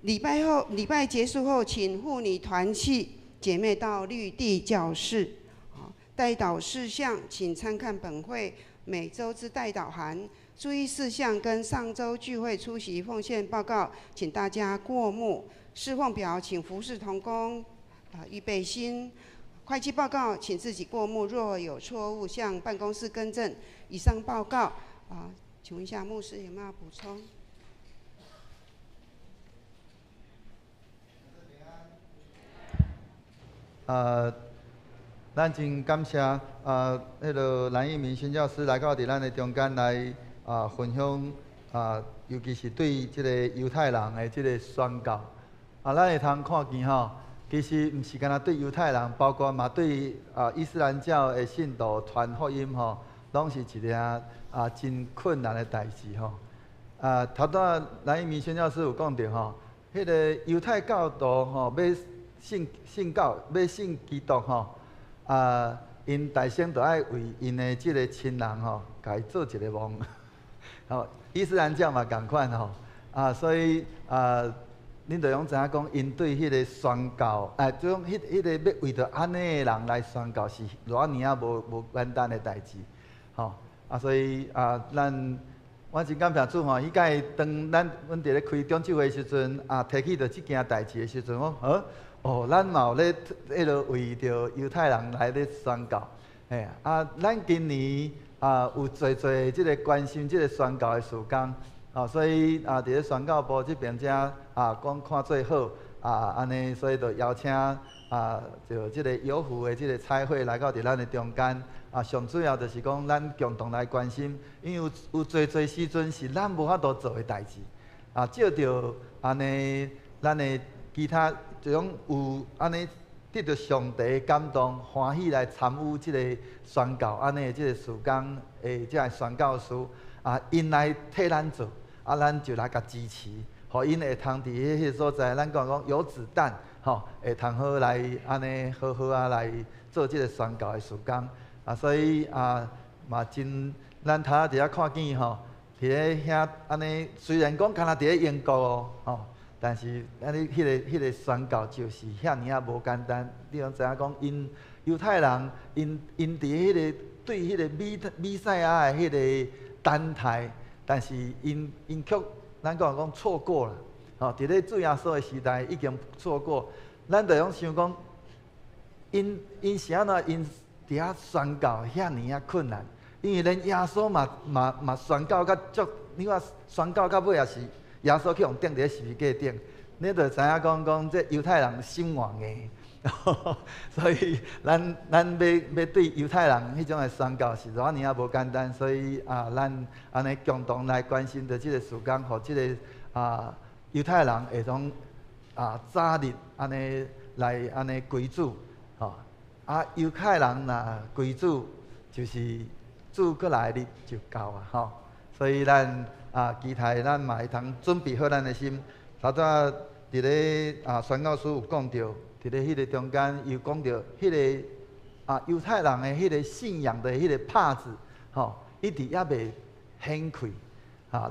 礼拜结束后，请妇女团契姐妹到绿地教室。代祷事项，请参看本会每周之代祷函。注意事项跟上周聚会出席奉献报告，请大家过目。侍奉表，请服侍同工预备心。会计报告，请自己过目，若有错误向办公室更正。以上报告请问一下牧师有没有补充？咱真感谢迄个蓝一鸣宣教师来到伫咱的中间来分享尤其是对即个犹太人的即个宣告咱会通看见吼，其实毋是干那对犹太人，包括嘛对伊斯兰教的信徒传福音吼，拢是一件真困难的代志吼。头段蓝一鸣宣教师有讲到吼，迄个犹太教徒吼要信基督吼。因大声就爱为因的即个亲人吼，家做一个梦。吼，伊斯兰教嘛共款吼，所以恁就用知影讲，因对迄个宣告，即种迄个要为着安尼的人来宣告，是偌尔无简单的代志，吼。所以我真感谢主吼，伊甲伊当阮伫咧开中酒会时阵，提起着即件代志的时阵，咱嘛有咧迄落为着犹太人来咧宣告，咱今年有做即个关心即个宣告的事工，所以伫咧宣告部这边遮讲看最好安尼，所以就邀请就即个有福的即个彩会来到伫咱的中间，上主要就是讲咱共同来关心，因为有侪时阵是咱无法度做的代志，照着安尼咱的其他。就种有安尼得到上帝的感动，欢喜来参与即个宣告安尼即个事工的即个宣告师因来替咱做，咱就来甲支持，互因会通伫迄个所在，咱讲有子弹会通好来安尼好来做即个宣告的事工所以嘛真咱头仔伫遐看见伫咧遐安尼，虽然讲敢若伫咧英国但是，迄个宣告就是遐尔无简单。你拢知影讲，因犹太人，因伫迄个对迄个米赛亚的迄个等待，但是因却咱讲错过了。伫咧主耶稣的时代已经错过。咱就用想讲，因是安怎因伫遐宣告遐尔困难？因为连耶稣嘛宣告到足，你看宣告到尾也是。耶稣去用钉伫咧十字架顶，你就知影讲这犹太人心软的，所以咱要对犹太人迄种的宣告是偌尔无简单，所以咱安尼共同来关心着即个事工，互即个犹太人会通早日安尼来安尼归主，犹太人若归主，就是主过来日就到所以咱。期待咱嘛会通准备好咱的心。头拄仔伫咧宣教师有讲到，伫咧迄个中间又讲到迄个犹太人的迄个信仰的迄个拍子，一直也未显开。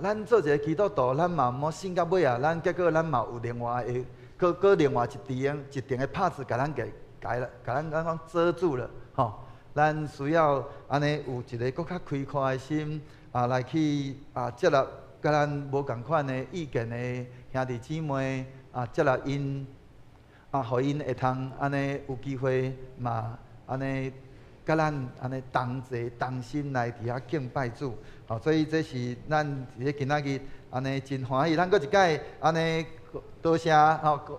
咱做一个基督徒，咱嘛毋好信到尾咱结果咱嘛有另外的，搁另外一定的拍子，甲咱讲遮住了。咱需要安尼有一个搁较开阔的心。来去接纳甲咱无共款的意见的兄弟姊妹接纳因互因会通安尼有机会嘛安尼甲咱安尼同齐同心来伫遐敬拜主所以这是咱伫咧今仔日安尼真欢喜。咱搁一摆安尼多谢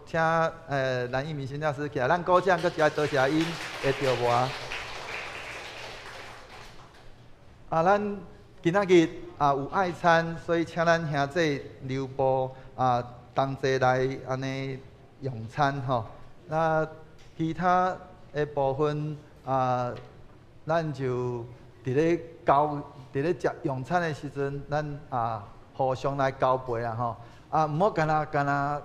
请蓝一鸣宣教师起来，咱鼓掌，搁一摆多谢因的着磨咱。今仔日有爱餐，所以请咱兄弟留步同齐来安尼用餐那其他的部分咱就伫咧食用餐的时阵，咱互相来交陪啦毋好干那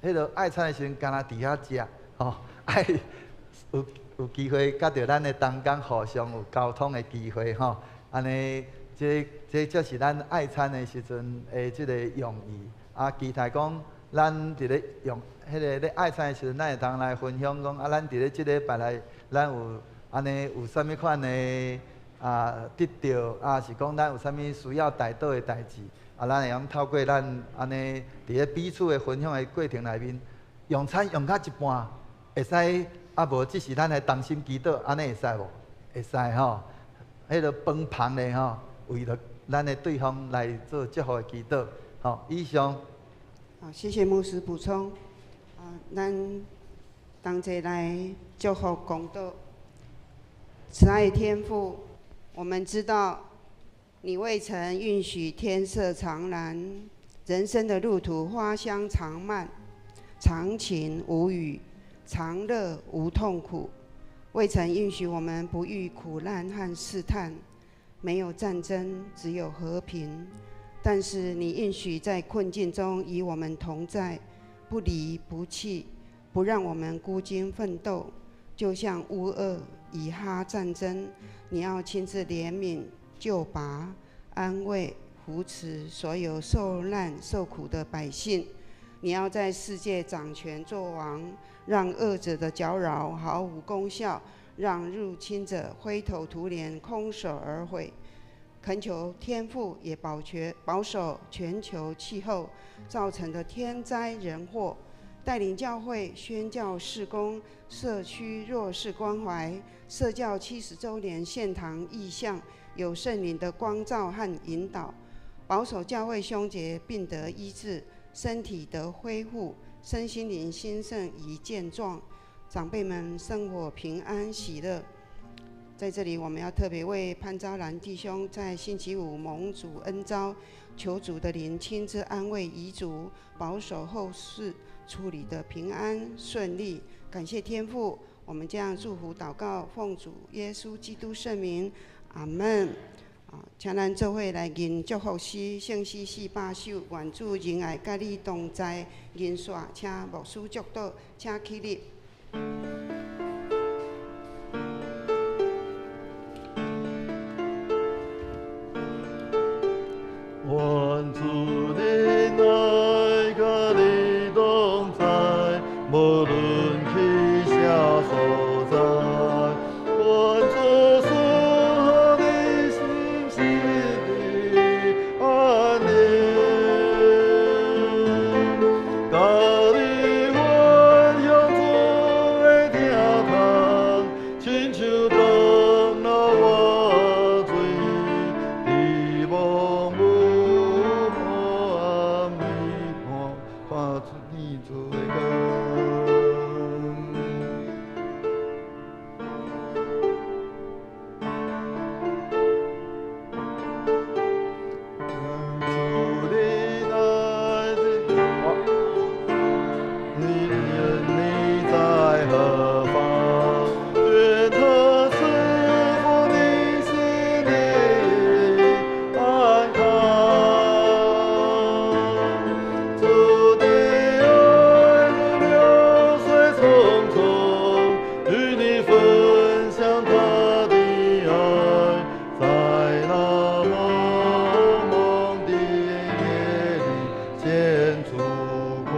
迄落爱餐的时阵，干那伫遐食爱有机会甲着咱的同工互相有沟通的机会安尼。这才是咱爱餐的时阵的即个用意期待讲咱伫咧用迄个咧爱餐的时阵，咱会通来分享讲咱伫咧即礼拜来，咱有安尼有啥物款的得到是讲咱有啥物需要带倒的代志咱会用透过咱安尼伫咧彼此的分享的过程内面，用餐用到一半，会使无只是咱的同心祈祷，安尼会使无？会使迄个饭旁的为了咱的对方来做祝福的祈祷。以上。好，谢谢牧师补充。咱同齐来祝福公道。慈爱的天父，我们知道你未曾允许天色常蓝，人生的路途花香常漫，常晴无雨，常乐无痛苦。未曾允许我们不遇苦难和试探，没有战争，只有和平。但是你允许在困境中与我们同在，不离不弃，不让我们孤军奋斗。就像乌俄以哈战争，你要亲自怜悯、救拔、安慰、扶持所有受难受苦的百姓。你要在世界掌权作王，让恶者的搅扰毫无功效，让入侵者灰头土脸、空手而回。恳求天父也保守全球气候造成的天灾人祸，带领教会宣教事工、社区弱势关怀、社教70周年献堂意向，有圣灵的光照和引导，保守教会兄姐病得医治，身体得恢复，身心灵兴盛与健壮，长辈们生活平安喜乐。在这里，我们要特别为潘昭兰弟兄在星期五蒙主恩召，求主的灵亲自安慰遗族，保守后事处理的平安顺利。感谢天父，我们将祝福祷告，奉主耶稣基督圣名，阿门。请咱做伙来吟祝福诗，圣诗400首，愿主仁爱甲你同在。吟诵，请牧师祝祷，请起立。愿主仁爱甲你同在，无论去啥所在。愿主赐你心心的安宁，甲你欢享主的天堂，亲像长老我水，希望看出你做的工。主的爱你在何方？愿他赐福你心里安康。主的爱如流水匆匆，与你分享他的爱，在那茫茫的夜里显出光。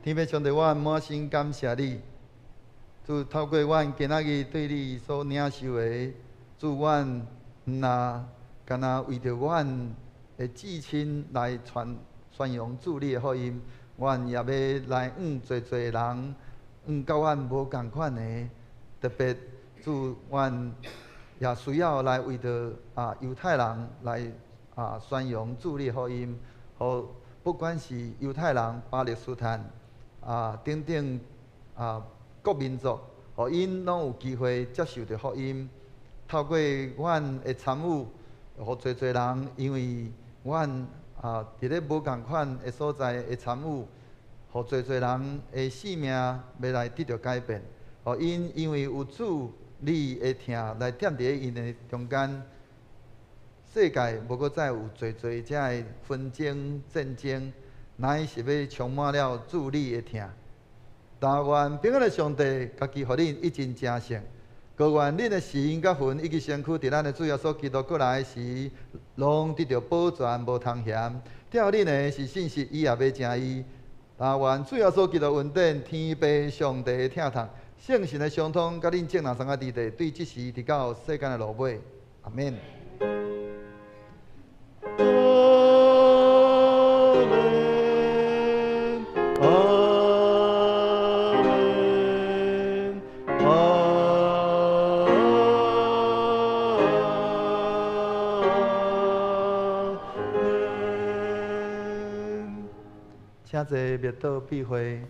天父上帝，我满心感谢你，主透过阮今仔日对你所领受的，主阮若敢若为着阮的至亲来宣扬主你的福音，阮也要来侪侪人，甲阮无共款的，特别主阮也需要来为着犹太人来宣扬主你的福音，互不管是犹太人、巴勒斯坦等等各民族，互因拢有机会接受着福音。透过阮的参与，互侪侪人因为阮伫咧无共款的所在的参与，互侪侪人的性命要来得到改变。互因为有主你的疼来踮伫因的中间，世界无搁再有侪侪遮的纷争战争，乃是要充满了主你的疼。但愿平安的上帝，家己互恁一尽正胜。高愿恁的心甲魂以及身躯，伫咱的主耶稣基督过来时，拢得到保全无通嫌。吊恁的是信息，伊也要正义。但愿主耶稣基督恩典、天父上帝的疼痛、圣神的相通，甲恁正人三个伫地，对即时直到世间的落尾。阿免。请请坐灭道避讳。